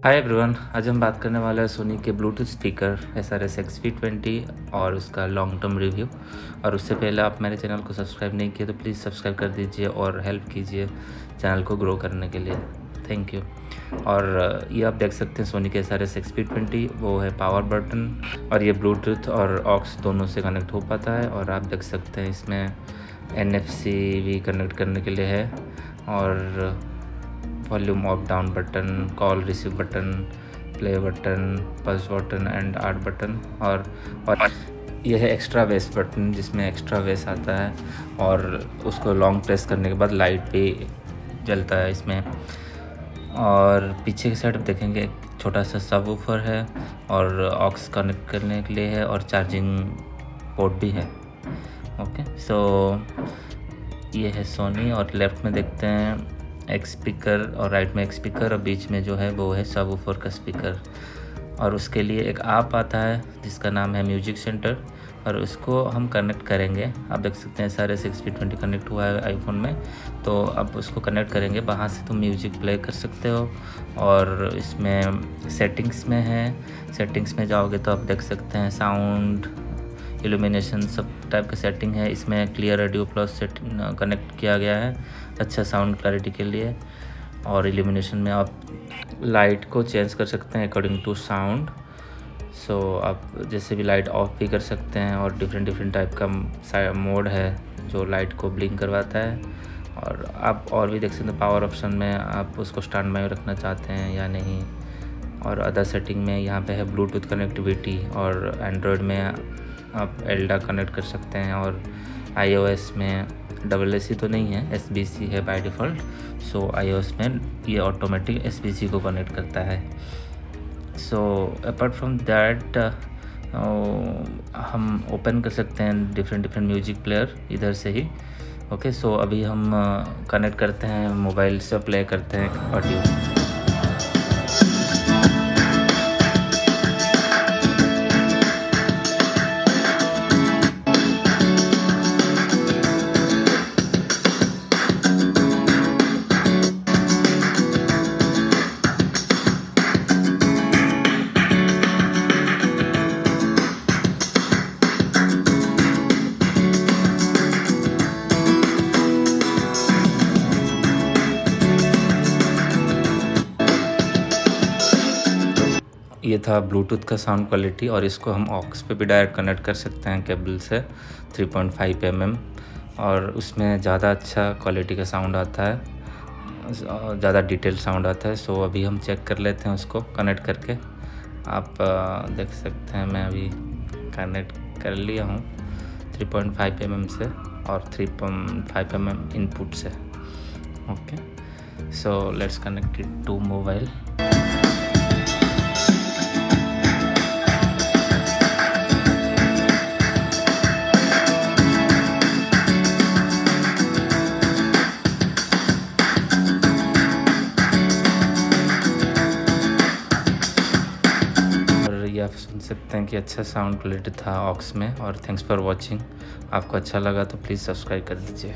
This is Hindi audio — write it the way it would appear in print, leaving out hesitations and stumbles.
हाय एवरीवन, आज हम बात करने वाले हैं सोनी के ब्लूटूथ स्पीकर SRS XP20 और उसका लॉन्ग टर्म रिव्यू। और उससे पहले आप मेरे चैनल को सब्सक्राइब नहीं किए तो प्लीज़ सब्सक्राइब कर दीजिए और हेल्प कीजिए चैनल को ग्रो करने के लिए। Thank you. और ये आप देख सकते हैं सोनी के SRS XP20, वो है पावर बटन और ये ब्लूटूथ और ऑक्स दोनों से कनेक्ट हो पाता है। और आप देख सकते हैं इसमें NFC भी कनेक्ट करने के लिए है और volume up down button, call receive button, play button, pulse button and art button और यह है एक्स्ट्रा बेस बटन जिसमें एक्स्ट्रा बेस आता है और उसको लॉन्ग प्रेस करने के बाद लाइट भी जलता है इसमें। और पीछे की साइड देखेंगे एक छोटा सा सबवूफर है और ऑक्स कनेक्ट करने के लिए है और चार्जिंग पोर्ट भी है। ओके, सो ये है सोनी और लेफ्ट में देखते हैं एक स्पीकर और राइट में एक स्पीकर और बीच में जो है वो है सबवूफर का स्पीकर। और उसके लिए एक ऐप आता है जिसका नाम है म्यूजिक सेंटर और उसको हम कनेक्ट करेंगे। आप देख सकते हैं SRS XP20 कनेक्ट हुआ है आईफोन में, तो अब उसको कनेक्ट करेंगे, वहाँ से तुम म्यूजिक प्ले कर सकते हो। और इसमें सेटिंग्स में है, सेटिंग्स में जाओगे तो आप देख सकते हैं साउंड, इल्यूमिनेशन, सब टाइप का सेटिंग है। इसमें clear audio plus setting connect किया गया है अच्छा साउंड क्लैरिटी के लिए। और इल्यूमिनेशन में आप लाइट को चेंज कर सकते हैं अकॉर्डिंग टू साउंड। सो आप जैसे भी लाइट ऑफ भी कर सकते हैं और डिफरेंट टाइप का मोड है जो लाइट को ब्लिंक करवाता है। और आप और भी देख सकते हैं पावर ऑप्शन में आप उसको स्टैंड बाय रखना चाहते हैं या नहीं। और अदर सेटिंग में यहाँ पे है ब्लूटूथ कनेक्टिविटी और एंड्रॉयड में आप एल्डा कनेक्ट कर सकते हैं। और iOS में AAC तो नहीं है, SBC है बाय डिफ़ॉल्ट। सो iOS में ये ऑटोमेटिक SBC को कनेक्ट करता है। सो अपार्ट फ्रॉम दैट हम ओपन कर सकते हैं डिफरेंट म्यूजिक प्लेयर इधर से ही। ओके, सो अभी हम कनेक्ट करते हैं मोबाइल से, प्ले करते हैं ऑडियो। ये था ब्लूटूथ का साउंड क्वालिटी और इसको हम ऑक्स पे भी डायरेक्ट कनेक्ट कर सकते हैं केबल से 3.5 mm और उसमें ज़्यादा अच्छा क्वालिटी का साउंड आता है, ज़्यादा डिटेल साउंड आता है। सो अभी हम चेक कर लेते हैं उसको कनेक्ट करके। आप देख सकते हैं मैं अभी कनेक्ट कर लिया हूँ 3.5 mm से और 3.5 mm इनपुट से। Okay, so let's connect it to mobile. आप सुन सकते हैं कि अच्छा साउंड क्वालिटी था ऑक्स में। और थैंक्स फॉर वॉचिंग। आपको अच्छा लगा तो प्लीज़ सब्सक्राइब कर दीजिए।